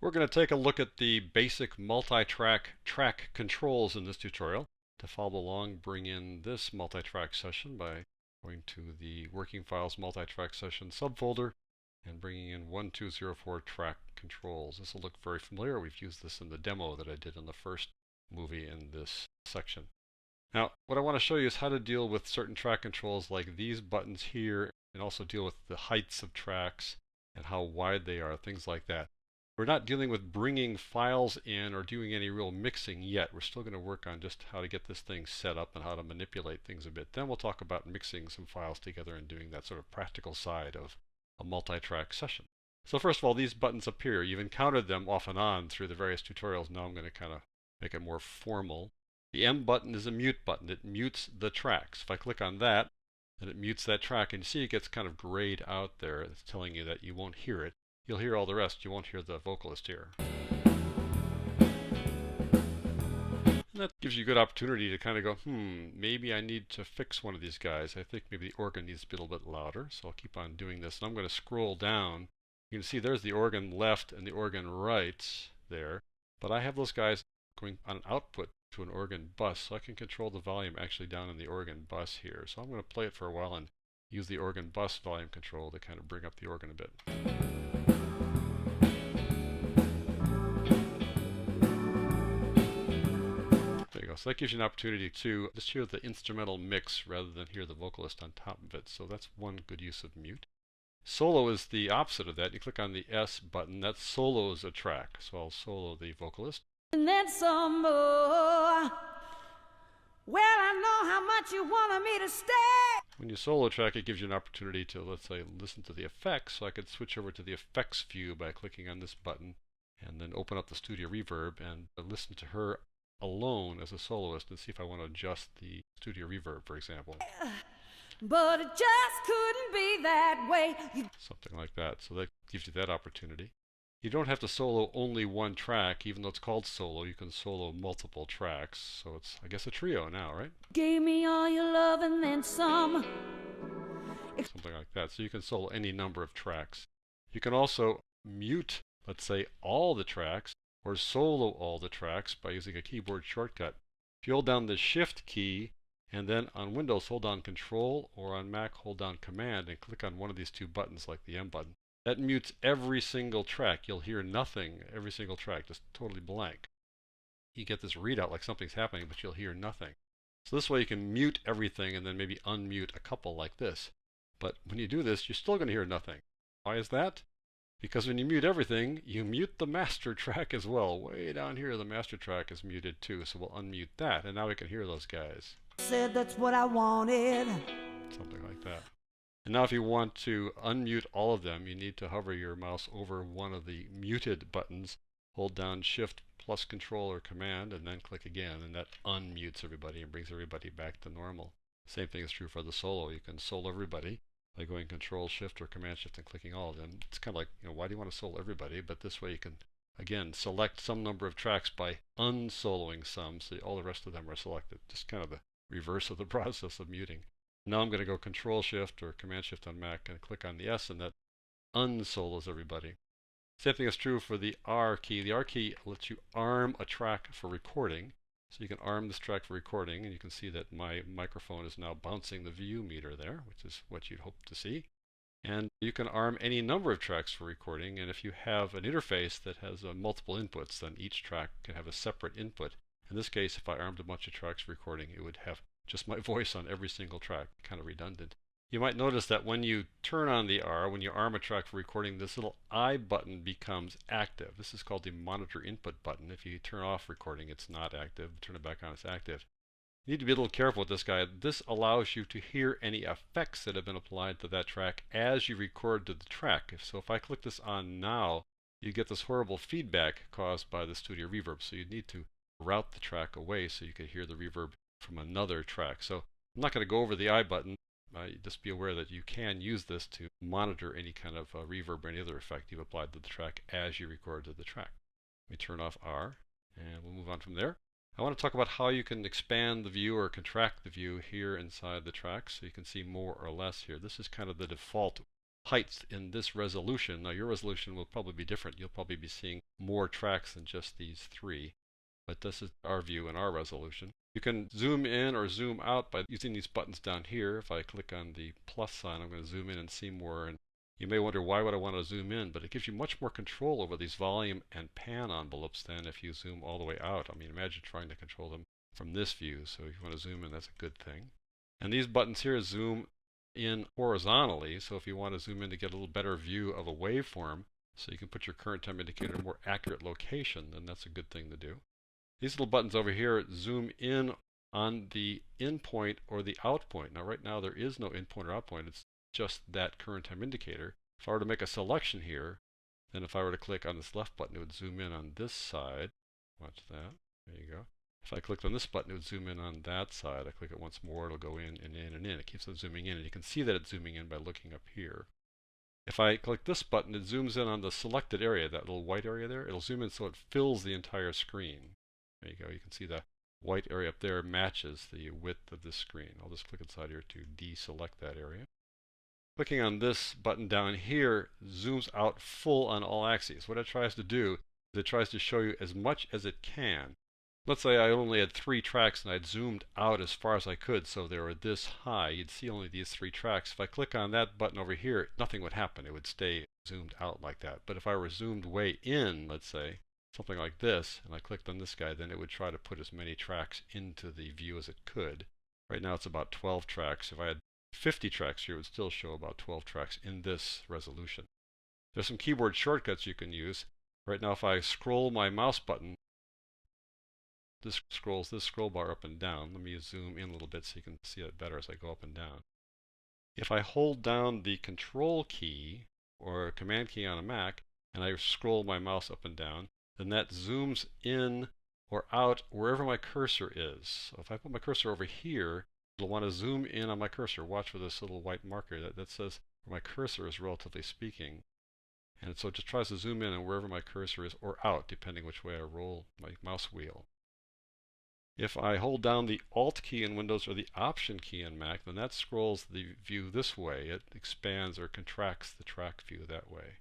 We're going to take a look at the basic multi-track track controls in this tutorial. To follow along, bring in this multi-track session by going to the Working Files multi-track session subfolder and bringing in 1204 track controls. This will look very familiar. We've used this in the demo that I did in the first movie in this section. Now, what I want to show you is how to deal with certain track controls like these buttons here, and also deal with the heights of tracks and how wide they are, things like that. We're not dealing with bringing files in or doing any real mixing yet. We're still going to work on just how to get this thing set up and how to manipulate things a bit. Then we'll talk about mixing some files together and doing that sort of practical side of a multi-track session. So first of all, these buttons appear. You've encountered them off and on through the various tutorials. Now I'm going to kind of make it more formal. The M button is a mute button. It mutes the tracks. If I click on that, then it mutes that track. And you see it gets kind of grayed out there. It's telling you that you won't hear it. You'll hear all the rest. You won't hear the vocalist here. And that gives you a good opportunity to kind of go, maybe I need to fix one of these guys. I think maybe the organ needs to be a little bit louder. So I'll keep on doing this. And I'm going to scroll down. You can see there's the organ left and the organ right there. But I have those guys going on an output to an organ bus. So I can control the volume actually down in the organ bus here. So I'm going to play it for a while and use the organ bus volume control to kind of bring up the organ a bit. So that gives you an opportunity to just hear the instrumental mix rather than hear the vocalist on top of it. So that's one good use of mute. Solo is the opposite of that. You click on the S button. That solos a track. So I'll solo the vocalist. And then some more. Well, I know how much you wanted me to stay. When you solo a track, it gives you an opportunity to, let's say, listen to the effects. So I could switch over to the effects view by clicking on this button and then open up the Studio Reverb and listen to her alone as a soloist and see if I want to adjust the Studio Reverb, for example. But it just couldn't be that way. Something like that. So that gives you that opportunity. You don't have to solo only one track, even though it's called solo. You can solo multiple tracks. So it's, I guess, a trio now, right? Gave me all your love and then some. Something like that. So you can solo any number of tracks. You can also mute, let's say, all the tracks, or solo all the tracks by using a keyboard shortcut. If you hold down the Shift key, and then on Windows hold down Control, or on Mac hold down Command, and click on one of these two buttons like the M button, that mutes every single track. You'll hear nothing, every single track, just totally blank. You get this readout like something's happening, but you'll hear nothing. So this way you can mute everything and then maybe unmute a couple like this. But when you do this, you're still going to hear nothing. Why is that? Because when you mute everything, you mute the master track as well. Way down here, the master track is muted too, so we'll unmute that, and now we can hear those guys. Said that's what I wanted. Something like that. And now if you want to unmute all of them, you need to hover your mouse over one of the muted buttons, hold down Shift plus Control or Command, and then click again, and that unmutes everybody and brings everybody back to normal. Same thing is true for the solo. You can solo everybody by going Control Shift or Command Shift and clicking all of them. It's kind of like, why do you want to solo everybody? But this way you can, again, select some number of tracks by unsoloing some, so all the rest of them are selected. Just kind of the reverse of the process of muting. Now I'm going to go Control Shift or Command Shift on Mac and click on the S, and that unsolos everybody. Same thing is true for the R key. The R key lets you arm a track for recording. So you can arm this track for recording, and you can see that my microphone is now bouncing the VU meter there, which is what you'd hope to see. And you can arm any number of tracks for recording, and if you have an interface that has multiple inputs, then each track can have a separate input. In this case, if I armed a bunch of tracks for recording, it would have just my voice on every single track, kind of redundant. You might notice that when you turn on the R, when you arm a track for recording, this little I button becomes active. This is called the monitor input button. If you turn off recording, it's not active. Turn it back on, it's active. You need to be a little careful with this guy. This allows you to hear any effects that have been applied to that track as you record to the track. So if I click this on now, you get this horrible feedback caused by the Studio Reverb. So you need to route the track away so you can hear the reverb from another track. So I'm not going to go over the I button. Just be aware that you can use this to monitor any kind of reverb or any other effect you've applied to the track as you record to the track. Let me turn off R, and we'll move on from there. I want to talk about how you can expand the view or contract the view here inside the track so you can see more or less here. This is kind of the default heights in this resolution. Now your resolution will probably be different. You'll probably be seeing more tracks than just these three, but this is our view and our resolution. You can zoom in or zoom out by using these buttons down here. If I click on the plus sign, I'm going to zoom in and see more. And you may wonder, why would I want to zoom in? But it gives you much more control over these volume and pan envelopes than if you zoom all the way out. I mean, imagine trying to control them from this view. So if you want to zoom in, that's a good thing. And these buttons here zoom in horizontally. So if you want to zoom in to get a little better view of a waveform, so you can put your current time indicator in a more accurate location, then that's a good thing to do. These little buttons over here zoom in on the in point or the out point. Now right now there is no in point or out point, it's just that current time indicator. If I were to make a selection here, then if I were to click on this left button, it would zoom in on this side. Watch that. There you go. If I clicked on this button, it would zoom in on that side. I click it once more, it'll go in and in and in. It keeps on zooming in, and you can see that it's zooming in by looking up here. If I click this button, it zooms in on the selected area, that little white area there. It'll zoom in so it fills the entire screen. There you go. You can see the white area up there matches the width of this screen. I'll just click inside here to deselect that area. Clicking on this button down here zooms out full on all axes. What it tries to do is it tries to show you as much as it can. Let's say I only had 3 tracks and I'd zoomed out as far as I could, so they were this high. You'd see only these 3 tracks. If I click on that button over here, nothing would happen. It would stay zoomed out like that. But if I were zoomed way in, let's say, something like this, and I clicked on this guy, then it would try to put as many tracks into the view as it could. Right now it's about 12 tracks. If I had 50 tracks here, it would still show about 12 tracks in this resolution. There's some keyboard shortcuts you can use. Right now if I scroll my mouse button, this scrolls this scroll bar up and down. Let me zoom in a little bit so you can see it better as I go up and down. If I hold down the control key or command key on a Mac and I scroll my mouse up and down, then that zooms in or out wherever my cursor is. So if I put my cursor over here, it'll want to zoom in on my cursor. Watch for this little white marker that says where my cursor is, relatively speaking. And so it just tries to zoom in on wherever my cursor is or out, depending which way I roll my mouse wheel. If I hold down the Alt key in Windows or the Option key in Mac, then that scrolls the view this way. It expands or contracts the track view that way.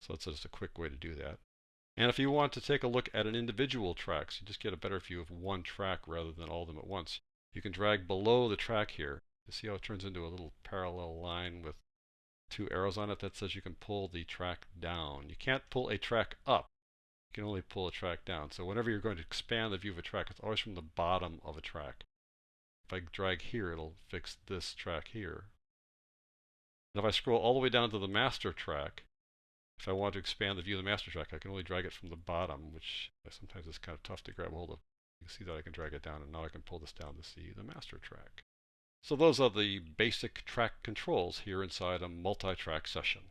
So that's just a quick way to do that. And if you want to take a look at an individual track, so you just get a better view of one track rather than all of them at once, you can drag below the track here. You see how it turns into a little parallel line with 2 arrows on it? That says you can pull the track down. You can't pull a track up. You can only pull a track down. So whenever you're going to expand the view of a track, it's always from the bottom of a track. If I drag here, it'll fix this track here. And if I scroll all the way down to the master track, if I want to expand the view of the master track, I can only drag it from the bottom, which sometimes is kind of tough to grab hold of. You can see that I can drag it down, and now I can pull this down to see the master track. So those are the basic track controls here inside a multi-track session.